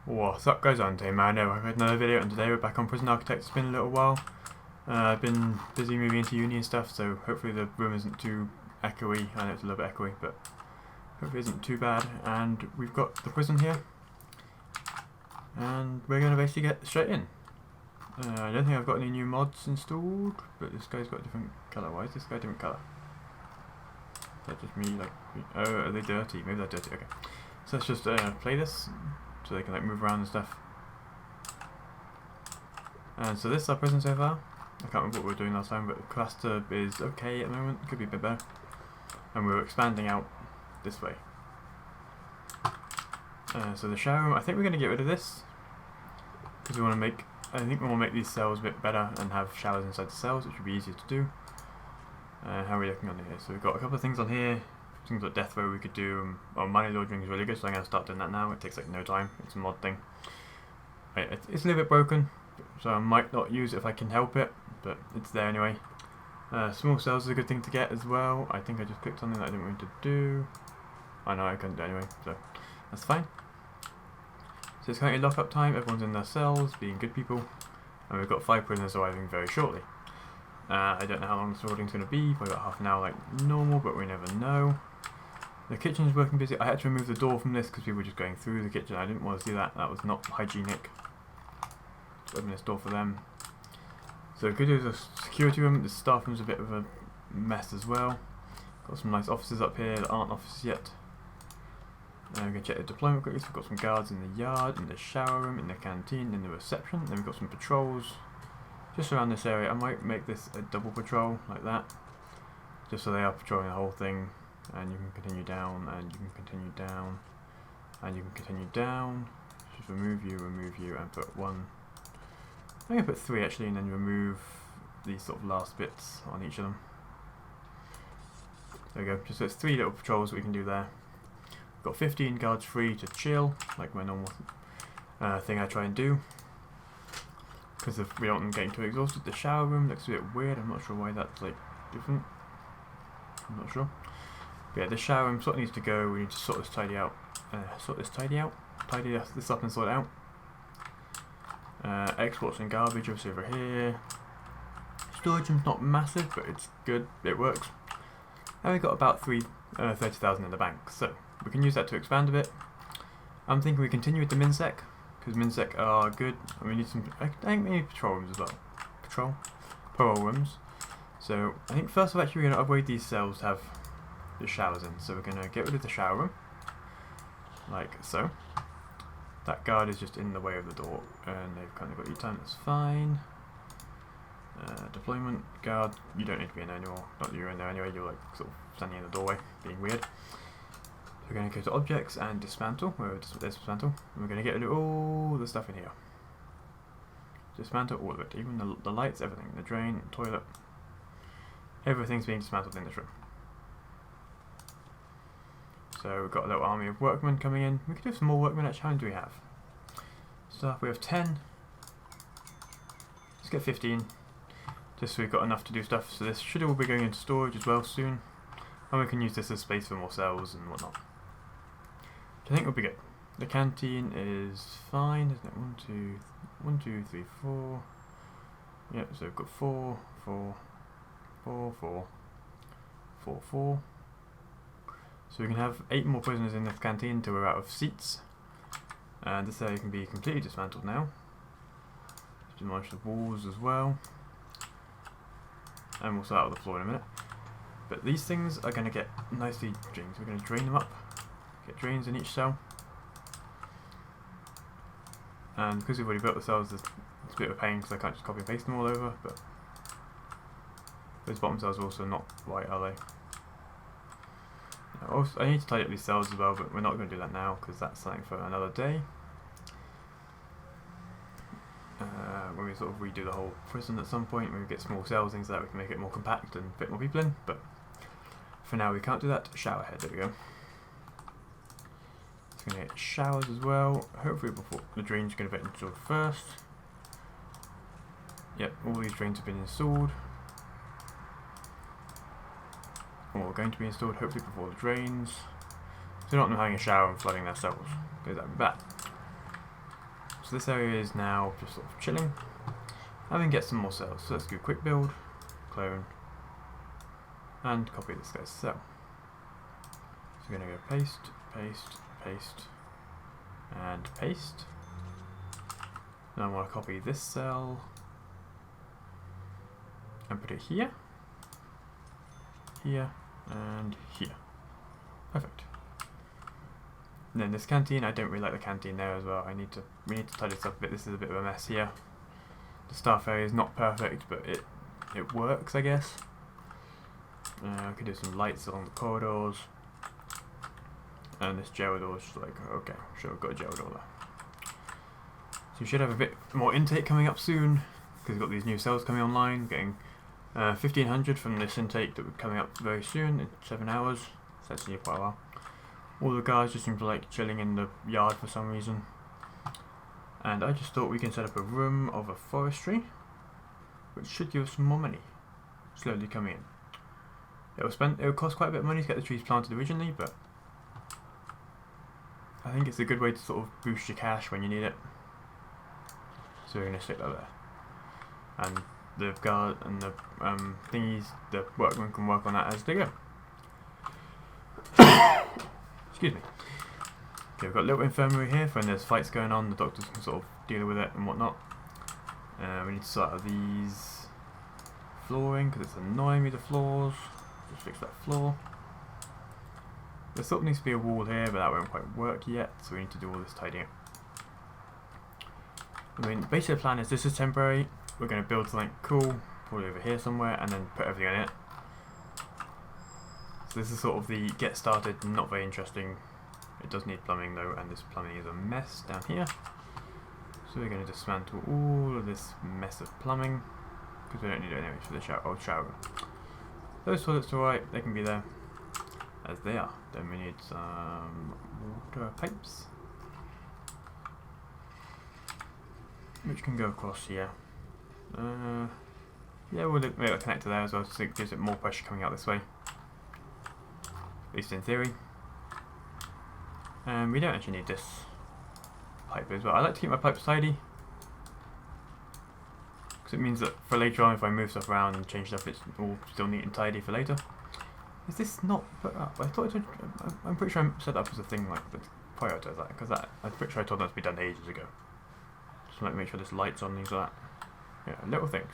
What's up guys, Untamemadman. I've had another video and today we're back on Prison Architect. It's been a little while. I've been busy moving into uni and stuff, so hopefully the room isn't too echoey. I know it's a little bit echoey, but hopefully it isn't too bad. And we've got the prison here. And we're going to basically get straight in. I don't think I've got any new mods installed, but this guy's got a different colour. Why is this guy a different colour? Is that just me, like, oh, are they dirty? Maybe they're dirty, okay. So let's just play this, so they can like move around and stuff. And so this is our prison so far. I can't remember what we were doing last time, but the cluster is okay at the moment, could be a bit better. And we're expanding out this way. So the shower room, I think we're going to get rid of this, because we want to make, I think we want to make these cells a bit better and have showers inside the cells, which would be easier to do. How are we looking on here? So we've got a couple of things on here. Things like death row we could do. Money laundering is really good, so I'm going to start doing that now. It takes like no time. It's a mod thing. It's a little bit broken, so I might not use it if I can help it, but it's there anyway. Small cells is a good thing to get as well. I think I just clicked something that I didn't want to do. I know I couldn't do it anyway, so that's fine. So it's currently lock-up time. Everyone's in their cells, being good people, and we've got 5 prisoners arriving very shortly. I don't know how long this recording's going to be. Probably about half an hour like normal, but we never know. The kitchen's working busy. I had to remove the door from this because people were just going through the kitchen. I didn't want to do that. That was not hygienic. Just open this door for them. So we could do the security room. The staff room's a bit of a mess as well. Got some nice offices up here that aren't offices yet. We're going to check the deployment quickly. So we've got some guards in the yard, in the shower room, in the canteen, in the reception. Then we've got some patrols just around this area. I might make this a double patrol like that, just so they are patrolling the whole thing. And you can continue down, and you can continue down, and you can continue down. Just remove you, and put 1. I'm going to put 3 actually, and then remove these sort of last bits on each of them. There we go. Just so it's 3 little patrols that we can do there. We've got 15 guards free to chill, like my normal thing I try and do, because if we don't want them getting too exhausted. The shower room looks a bit weird. I'm not sure why that's like different. I'm not sure. But yeah, the shower room sort of needs to go. We need to sort this tidy out. Tidy this up and sort it out. Exports and garbage obviously over here. Storage room's not massive, but it's good. It works. And we've got about 30,000 in the bank, so we can use that to expand a bit. I'm thinking we continue with the MinSec, because MinSec are good. And we need some. I think we need patrol rooms as well. Parole rooms. So I think first of all, actually, we're going to upgrade these cells to have the showers in. So we're going to get rid of the shower room, like so. That guard is just in the way of the door, and they've kind of got E-time, that's fine. Deployment guard, you don't need to be in there anymore. Not that you're in there anyway, you're like sort of standing in the doorway, being weird. So we're going to go to objects and dismantle, where there's dismantle. And we're going to get rid of all the stuff in here. Dismantle all of it, even the lights, everything, the drain, toilet. Everything's being dismantled in this room. So we've got a little army of workmen coming in. We could have some more workmen actually. How many do we have? Staff, we have 10. Let's get 15. Just so we've got enough to do stuff. So this should all be going into storage as well soon. And we can use this as space for more cells and whatnot. Which I think will be good. The canteen is fine, isn't it? 1, 2, 3, 4. Yep, so we've got 4, 4, 4, 4, 4, 4. So we can have 8 more prisoners in the canteen until we're out of seats. And this area can be completely dismantled now. Demolish the walls as well. And we'll start out with the floor in a minute. But these things are going to get nicely drained. So we're going to drain them up. Get drains in each cell. And because we've already built the cells, it's a bit of a pain because I can't just copy and paste them all over. But those bottom cells are also not right, are they? Also, I need to tidy up these cells as well, but we're not going to do that now because that's something for another day. When we sort of redo the whole prison at some point, when we get small cells, things like that, we can make it more compact and fit more people in. But for now, we can't do that. Shower head, there we go. It's going to get showers as well. Hopefully, before the drains are going to get installed first. Yep, all these drains have been installed. Or going to be installed hopefully before the drains. So not them having a shower and flooding their cells, because that would be bad. so this area is now just sort of chilling. And we can get some more cells. So let's do a quick build, clone, and copy this guy's cell. So we're going to go paste, paste, paste, and paste. Now I want to copy this cell and put it here, here, and here. Perfect. And then this canteen, I don't really like the canteen there as well. We need to tidy this up a bit. This is a bit of a mess here. The staff area is not perfect, but it works, I guess. I could do some lights along the corridors. And this jail door is just like, okay, sure, we've got a jail door there. So we should have a bit more intake coming up soon, because we've got these new cells coming online. Getting 1500 from this intake that we're coming up very soon in 7 hours. So that's actually quite a while. All the guards just seem to like chilling in the yard for some reason. And I just thought we can set up a room of a forestry, which should give us some more money. Slowly coming in. It will cost quite a bit of money to get the trees planted originally, but I think it's a good way to sort of boost your cash when you need it. So we're going to stick that there. And the guard and the thingies, the workmen can work on that as they go. Excuse me. Okay, we've got a little infirmary here for when there's fights going on, the doctors can sort of deal with it and whatnot. We need to sort out these flooring because it's annoying me, the floors. Just fix that floor. There sort of needs to be a wall here, but that won't quite work yet, so we need to do all this tidying up. I mean, basically the plan is this is temporary. We're going to build something cool, probably over here somewhere, and then put everything in it. So this is sort of the get started, not very interesting. It does need plumbing though, and this plumbing is a mess down here. So we're going to dismantle all of this mess of plumbing, because we don't need it anyway for the shower. Those toilets are alright, they can be there as they are. Then we need some water pipes, which can go across here. Yeah, we'll make a connector there as well, so it gives it more pressure coming out this way. At least in theory. We don't actually need this pipe as well. I like to keep my pipes tidy, because it means that for later on, if I move stuff around and change stuff, it's all still neat and tidy for later. Is this not put up? I thought I'm pretty sure I set up as a thing like that prioritise that, because I'm pretty sure I told that to be done ages ago. Just like make sure this light's on, things like that. Yeah, little things.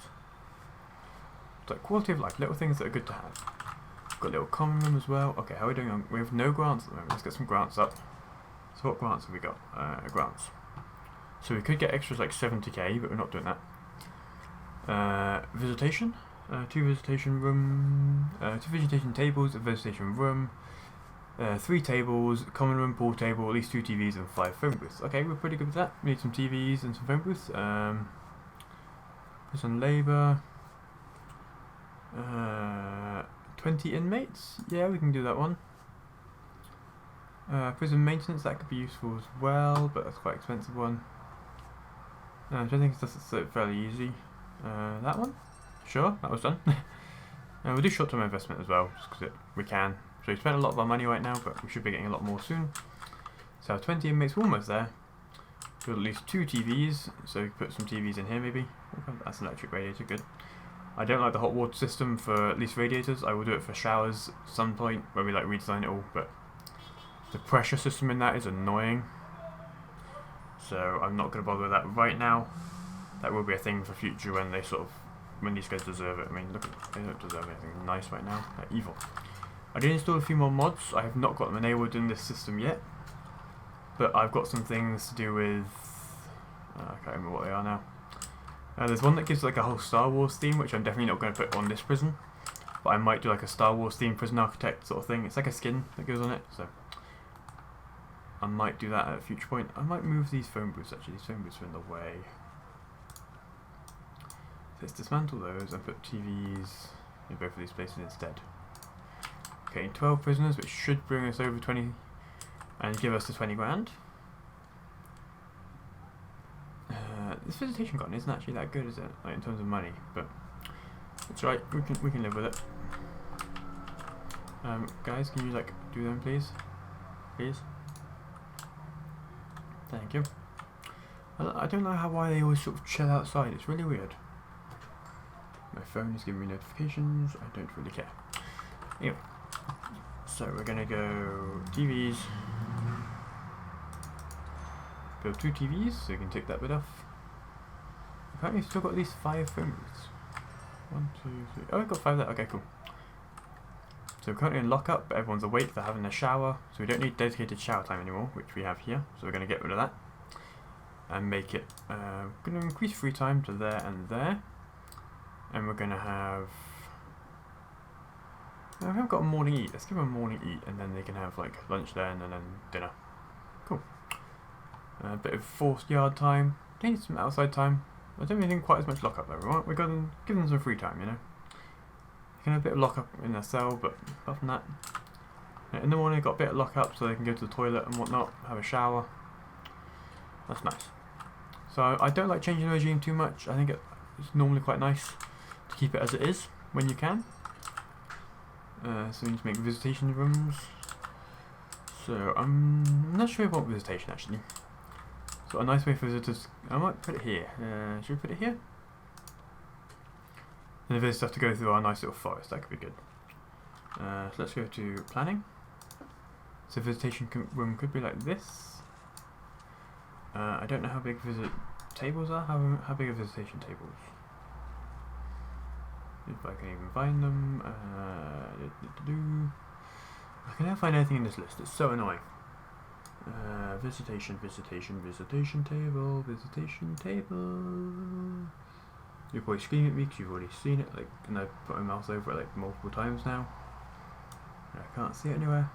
It's like quality of life, little things that are good to have. Got a little common room as well. Okay, how are we doing? We have no grants at the moment. Let's get some grants up. So what grants have we got? Grants. So we could get extras like 70k, but we're not doing that. Visitation. 2 visitation room. 2 visitation tables, a visitation room. 3 tables, common room, pool table, at least 2 TVs and 5 phone booths. Okay, we're pretty good with that. We need some TVs and some phone booths. Prison labour. 20 inmates? Yeah, we can do that one. Prison maintenance, that could be useful as well, but that's quite an expensive one. I don't think it's fairly easy. That one? Sure, that was done. We'll do short-term investment as well, just because we can. So we spent a lot of our money right now, but we should be getting a lot more soon. So 20 inmates, we're almost there. We've got at least 2 TVs, so we can put some TVs in here maybe. That's an electric radiator, good. I don't like the hot water system for at least radiators. I will do it for showers at some point where we like redesign it all, but the pressure system in that is annoying. So I'm not going to bother with that right now. That will be a thing for future when they when these guys deserve it. I mean, look, they don't deserve anything nice right now. They're evil. I did install a few more mods. I have not got them enabled in this system yet, but I've got some things to do with. I can't remember what they are now. There's one that gives like a whole Star Wars theme, which I'm definitely not going to put on this prison, but I might do like a Star Wars themed prison architect sort of thing. It's like a skin that goes on it, so I might do that at a future point. I might move these phone booths actually. These phone booths are in the way. So let's dismantle those and put TVs in both of these places instead. Okay, 12 prisoners, which should bring us over 20 and give us the 20 grand. This visitation garden isn't actually that good, is it? Like in terms of money, but it's right. We can live with it. Guys, can you like do them, please? Please. Thank you. I don't know why they always sort of chill outside. It's really weird. My phone is giving me notifications. I don't really care. Anyway, so we're gonna go TVs. Build 2 TVs, so you can take that bit off. Apparently, we've still got at least 5 phone booths. 1, 2, 3. Oh, we've got 5 there. Okay, cool. So we're currently in lockup, but everyone's awake. They're having a shower, so we don't need dedicated shower time anymore, which we have here. So we're gonna get rid of that and make it. We're gonna increase free time to there and there. And we're going to have... we haven't got a morning eat. Let's give them a morning eat and then they can have like lunch then and then dinner. Cool. A bit of forced yard time. They need some outside time. I don't really think quite as much lockup though. We're going to give them some free time, you know. You can have a bit of lockup in their cell, but apart from that... in the morning, got a bit of lockup so they can go to the toilet and whatnot, have a shower. That's nice. So I don't like changing the regime too much. I think it's normally quite nice to keep it as it is when you can. So we need to make visitation rooms. So I'm not sure I want visitation actually. So a nice way for visitors. I might put it here. Should we put it here? And the visitors have to go through our nice little forest. That could be good. So let's go to planning. So visitation room could be like this. I don't know how big visit tables are. How big are visitation tables? If I can even find them. I can never find anything in this list. It's so annoying. Visitation table. You're probably screaming at me because you've already seen it. Like, and I've put my mouse over it like multiple times now. I can't see it anywhere.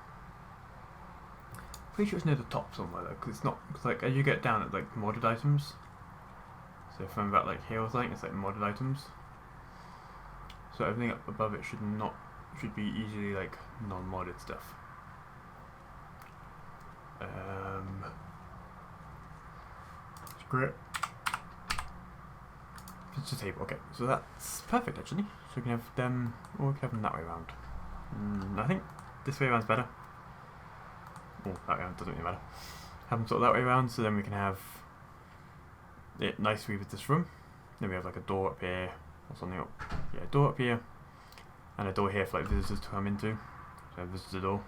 Pretty sure it's near the top somewhere though, because it's not. Cause like as you get down at like modded items. So if I'm about like here or something, it's like modded items. So everything up above it should be easily like non-modded stuff. It's great. It's a table. Okay, so that's perfect actually. So we can have them, or we can have them that way around. I think this way around's better. Oh, that way around doesn't really matter. Have them sort of that way around, so then we can have it nicely with this room. Then we have like a door up here. Or something up. Yeah, a door up here. And a door here for like visitors to come into. So visitor door.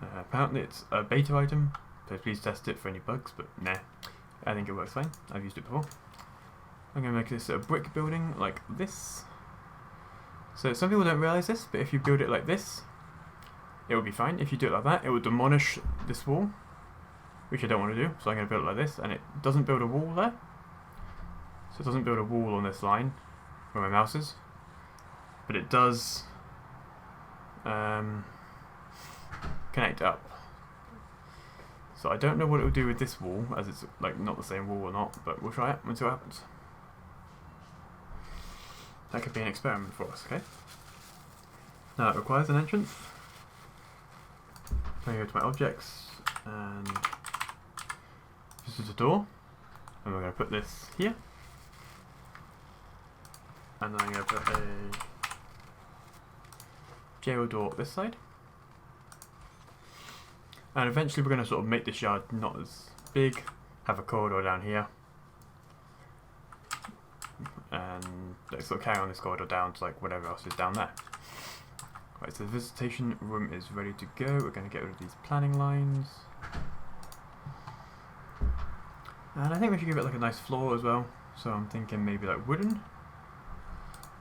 Apparently it's a beta item, so please test it for any bugs, but nah. I think it works fine. I've used it before. I'm going to make this a brick building like this. So some people don't realise this, but if you build it like this, it will be fine. If you do it like that, it will demolish this wall, which I don't want to do. So I'm going to build it like this, and it doesn't build a wall there. So it doesn't build a wall on this line where my mouse is, but it does connect up. So I don't know what it will do with this wall, as it's like not the same wall or not, but we'll try it and see what happens. That could be an experiment for us, okay? Now it requires an entrance. So I go to my objects and this is a door, and we're going to put this here. And then I'm going to put a jail door this side. And eventually we're going to sort of make this yard not as big, have a corridor down here. And let's sort of carry on this corridor down to like whatever else is down there. Right, so the visitation room is ready to go. We're going to get rid of these planning lines. And I think we should give it like a nice floor as well. So I'm thinking maybe like wooden.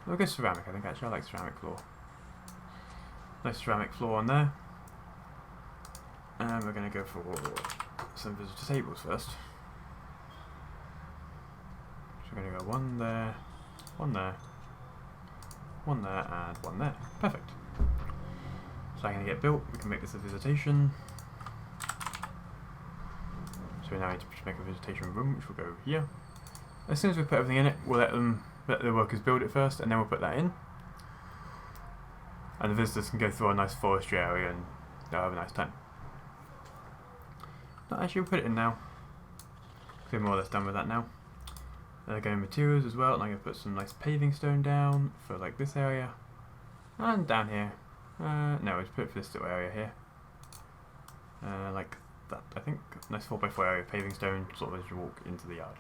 We'll go ceramic, I think actually. I like ceramic floor. Nice ceramic floor on there. And we're going to go for some visitor tables first. So we're going to go one there, one there, one there, and one there. Perfect. So I'm going to get built. We can make this a visitation. So we now need to make a visitation room, which will go here. As soon as we put everything in it, we'll let the workers build it first, and then we'll put that in. And the visitors can go through a nice forestry area and they'll have a nice time. No, actually we'll put it in now. We're more or less done with that now. Going materials as well, and I'm going to put some nice paving stone down for like this area. And down here. No, let's put it for this little area here. Like that, I think. Nice 4x4 area, paving stone, sort of as you walk into the yard.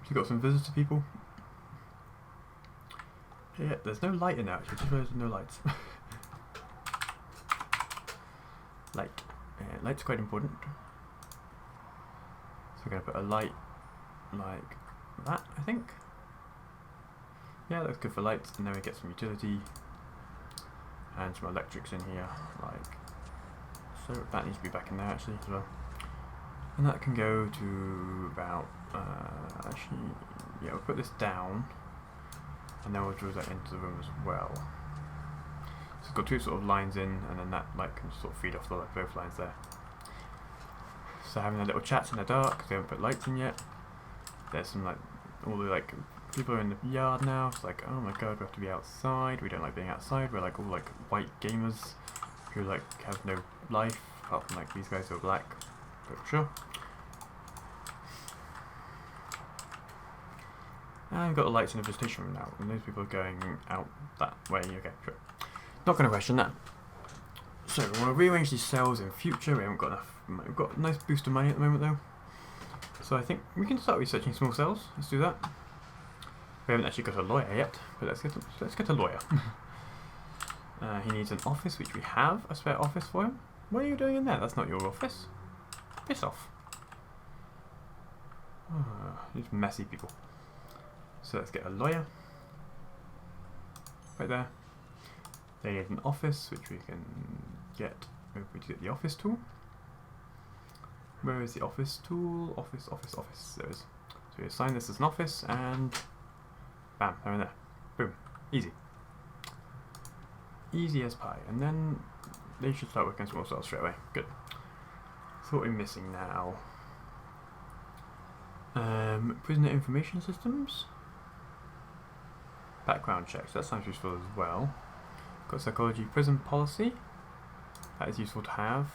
So you've got some visitor people. Yeah, there's no light in there actually, just realised there's no lights. Light. Light's quite important. So we're going to put a light like that, I think. Yeah, that's good for lights, and then we get some utility and some electrics in here, like so. That needs to be back in there actually as well. And that can go to about, actually, yeah, we'll put this down, and then we'll draw that into the room as well. So it's got two sort of lines in, and then that light can sort of feed off both lines there. So having a little chats in the dark, because we haven't put lights in yet. There's some like, all the like, people are in the yard now, it's like, oh my god, we have to be outside, we don't like being outside, we're like all like white gamers who like have no life, apart from like these guys who are black, but sure. And we've got the lights in the visitation room now, and those people are going out that way, okay, sure. Not going to question that. So we want to rearrange these cells in future, we haven't got enough, we've got a nice boost of money at the moment though. So I think we can start researching small cells, let's do that. We haven't actually got a lawyer yet, but let's get a lawyer. He needs an office, which we have a spare office for him. What are you doing in there? That's not your office. Piss off. These messy people. So let's get a lawyer. Right there. They need an office, which we can get. Maybe we get the office tool. Where is the office tool? Office. There it is. So we assign this as an office, and bam, they're in there. Boom. Easy. Easy as pie. And then they should start working on small cells straight away. Good. So what are we missing now? Prisoner information systems. Background checks. That sounds useful as well. Got psychology prison policy. That is useful to have.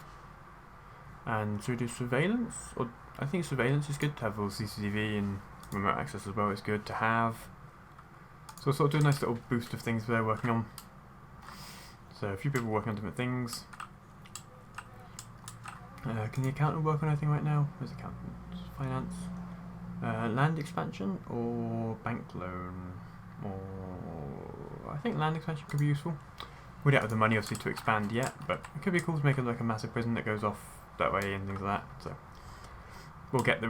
And so we do surveillance. Or I think surveillance is good to have all CCTV and remote access as well. It's good to have. So we'll sort of do a nice little boost of things they're working on. So a few people working on different things. Can the accountant work on anything right now? Where's accountant? Finance. Land expansion or bank loan? Or I think land expansion could be useful. We don't have the money obviously to expand yet, but it could be cool to make like a massive prison that goes off that way and things like that. So we'll get the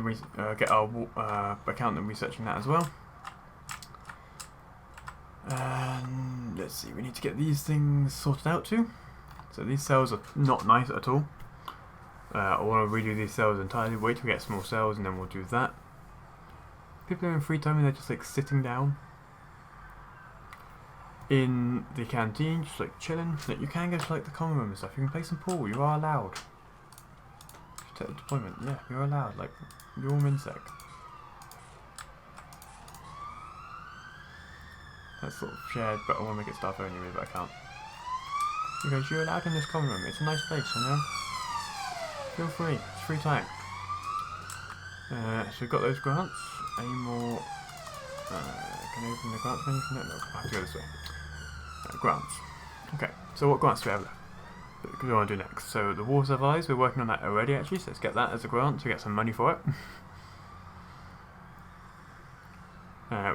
get our accountant researching that as well. And let's see, we need to get these things sorted out too. So these cells are not nice at all. I want to redo these cells entirely. Wait till we get small cells and then we'll do that. People are in free time and they're just like sitting down in the canteen, just like chilling. Like, you can go to like the common room and stuff. You can play some pool. You are allowed. Take the deployment. Yeah, you're allowed. Like, you're all MinSec. That's sort of shared, but I want to make it staff only, but I can't. Because you're allowed in this common room. It's a nice place, you know. Feel free. It's free time. So we've got those grants. Any more? Can I open the grants menu from that? No, I have to go this way. Grants. Okay, so what grants do we have left? What do we want to do next? So the Water Supplies, we're working on that already actually, so let's get that as a grant to get some money for it.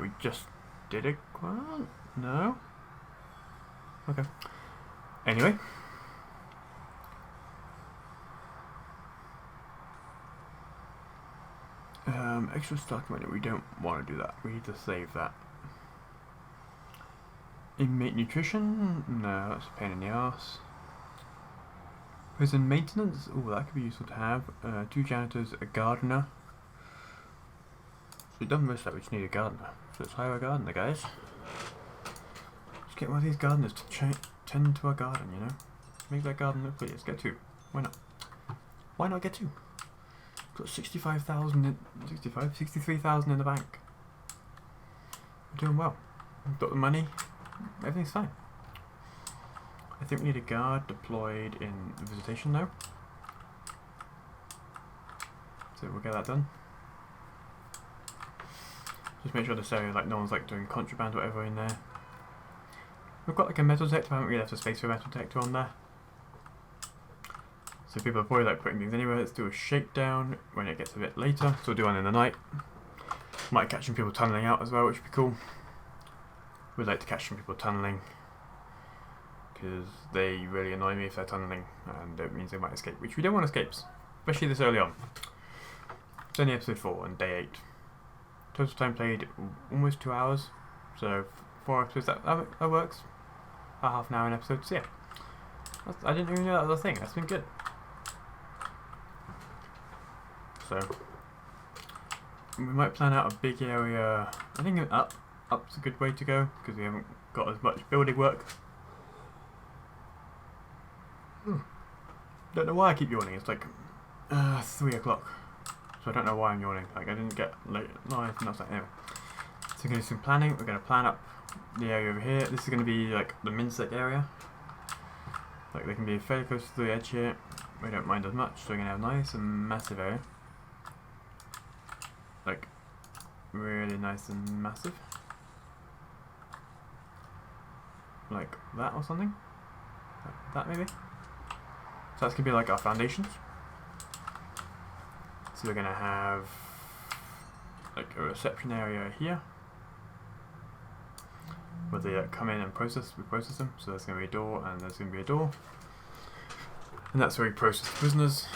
We just did a grant? No? Okay. Anyway. Extra stock money, we don't want to do that. We need to save that. Inmate nutrition? No, that's a pain in the arse. Prison maintenance? Oh, that could be useful to have. 2 janitors, a gardener. So we've done most of that, we just need a gardener. So let's hire a gardener, guys. Let's get one of these gardeners to tend to our garden, you know? Make that garden look pretty. Let's get 2. Why not? Why not get 2? Got 63,000 in the bank. We're doing well. We've got the money. Everything's fine. I think we need a guard deployed in the visitation though. So we'll get that done. Just make sure this area, like, no one's like doing contraband or whatever in there. We've got like a metal detector, I haven't really left a space for a metal detector on there. So people are probably like putting things anywhere. Let's do a shakedown when it gets a bit later. So we'll do one in the night. Might catch some people tunneling out as well, which would be cool. We'd like to catch some people tunneling, because they really annoy me if they're tunneling, and it means they might escape, which we don't want escapes, especially this early on. It's only episode 4 and day 8. Total time played almost 2 hours, so 4 episodes, that works. A half an hour an episode, so yeah. I didn't even know that was a thing, that's been good. So, we might plan out a big area. I think up's a good way to go, because we haven't got as much building work. Don't know why I keep yawning, it's like 3 o'clock. So I don't know why I'm yawning, like I didn't get late, no, anything else like anyway. So we're going to do some planning, we're going to plan up the area over here. This is going to be like the minsec area. Like they can be fairly close to the edge here, we don't mind as much, so we're going to have a nice and massive area. Like, really nice and massive. Like that or something? Like that maybe? So that's going to be like our foundations. So we're going to have like a reception area here, where they come in and we process them. So there's going to be a door and there's going to be a door. And that's where we process the prisoners.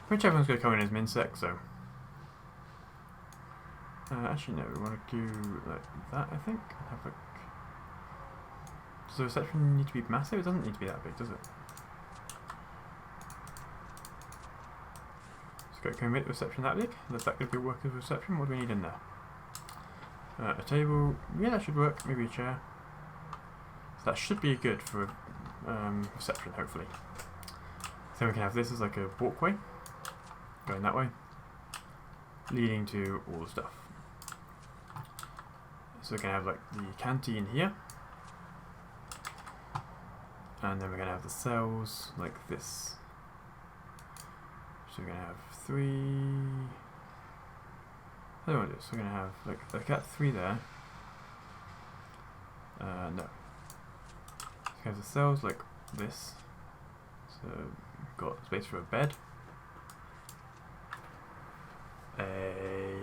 Which everyone's going to come in as minsec, so. Actually no, we want to do like that, I think. Have like, does the reception need to be massive? It doesn't need to be that big, does it? Can we make the reception that big? Is that going to be work as a reception? What do we need in there? A table. Yeah, that should work. Maybe a chair. So that should be good for reception, hopefully. So we can have this as like a walkway, going that way, leading to all the stuff. So we can have like the canteen here, and then we're going to have the cells like this. So we're going to have 3. I don't want to do this. We're going to have like that 3 there. No. So we have the cells like this. So we've got space for a bed, a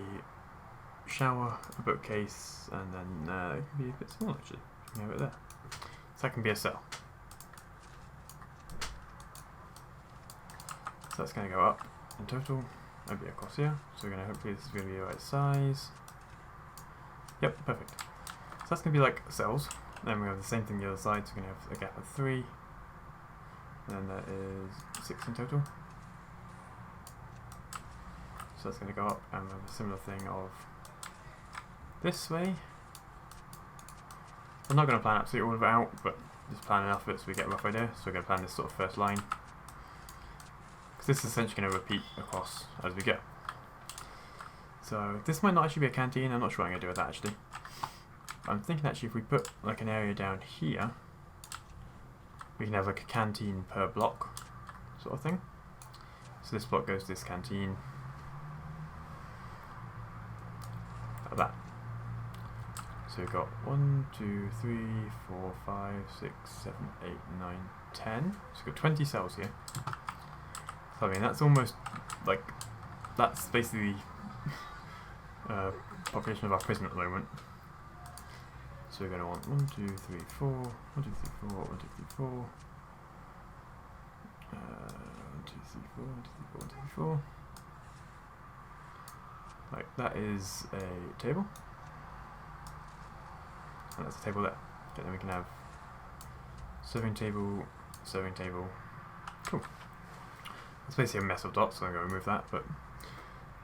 shower, a bookcase, and then it can be a bit smaller actually. We can have it there. So that can be a cell. So that's going to go up in total, maybe across here. So we're going to hopefully this is going to be the right size. Yep, perfect. So that's going to be like cells. Then we have the same thing the other side, so we're going to have a gap of 3. And then that is 6 in total. So that's going to go up, and we have a similar thing of this way. I'm not going to plan absolutely all of it out, but just plan enough of it so we get a rough idea. So we're going to plan this sort of first line. This is essentially going to repeat across as we go. So this might not actually be a canteen, I'm not sure what I'm going to do with that actually. I'm thinking actually if we put like an area down here, we can have like a canteen per block sort of thing. So this block goes to this canteen. Like that. So we've got 1, 2, 3, 4, 5, 6, 7, 8, 9, 10. So we've got 20 cells here. So I mean that's almost like, that's basically the population of our prison at the moment. So we're going to want 1, 2, 3, 4, 1, 2, 3, 4, 1, 2, 3, 4, 1, 2, 3, 4, 1, 2, 3, 4, 1, 2, 3, 4. Like that is a table. And that's a table there. Okay, then we can have serving table, cool. It's basically a mess of dots, so I'm going to remove that, but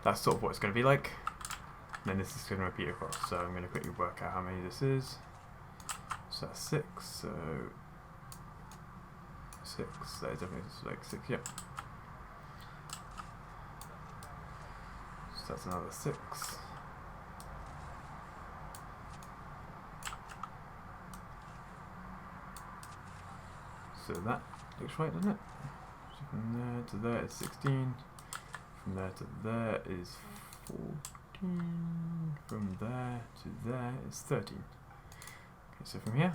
that's sort of what it's going to be like. And then this is going to repeat across, so I'm going to quickly work out how many this is. So that's 6, so 6, that is definitely like 6, yep. So that's another 6. So that looks right, doesn't it? So from there to there is 16. From there to there is 14. From there to there is 13. Okay, so from here,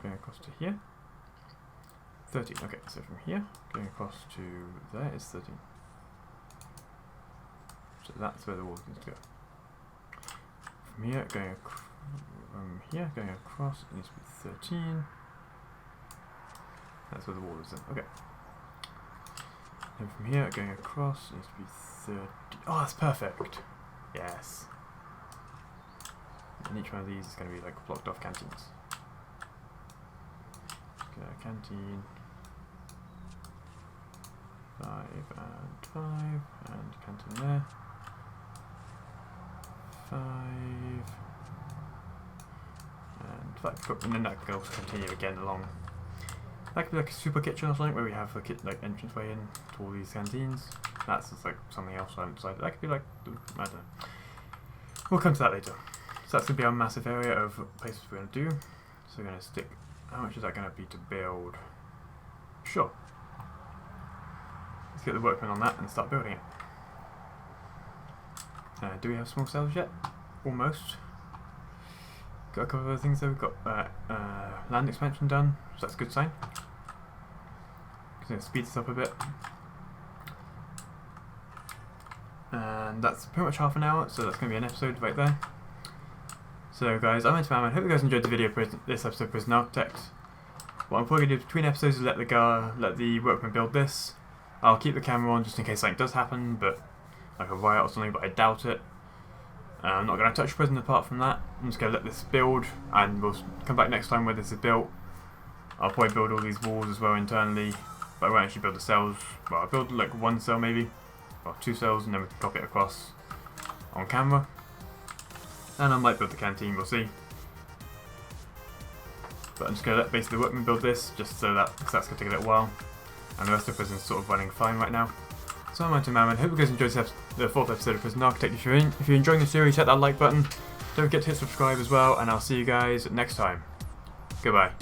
going across to here, 13. Okay, so from here, going across to there is 13. So that's where the walls need to go. From here, going across, it needs to be 13. That's where the wall is then. Okay. And from here, going across, it needs to be 30. Oh, that's perfect. Yes. And each one of these is going to be like blocked off canteens. Canteen. 5 and 5, and canteen there. 5 and 5. And then that can also continue again along. That could be like a super kitchen or something where we have a like entranceway in to all these canteens. That's just like something else I haven't decided. That could be like, I don't know. We'll come to that later. So that's going to be our massive area of places we're going to do. So we're going to stick, how much is that going to be to build? Sure. Let's get the workmen on that and start building it. Do we have small cells yet? Almost. Got a couple of other things though. We've got land expansion done, so that's a good sign. Going to speed this up a bit. And that's pretty much half an hour, so that's going to be an episode right there. So guys, I'm Untamemadman. Hope you guys enjoyed the video, this episode of Prison Architect. What I'm probably going to do between episodes is let the workmen build this. I'll keep the camera on just in case something does happen, but like a riot or something, but I doubt it. I'm not going to touch prison apart from that. I'm just going to let this build, and we'll come back next time where this is built. I'll probably build all these walls as well internally, but I won't actually build the cells. Well, I'll build like one cell maybe, or 2 cells, and then we can copy it across on camera. And I might build the canteen, we'll see. But I'm just going to let basically the workmen build this, just so that, because that's going to take a little while. And the rest of the prison's sort of running fine right now. So I'm Untamemadman. Hope you guys enjoyed the 4th episode of Prison Architect. If you're enjoying the series, hit that like button. Don't forget to hit subscribe as well, and I'll see you guys next time. Goodbye.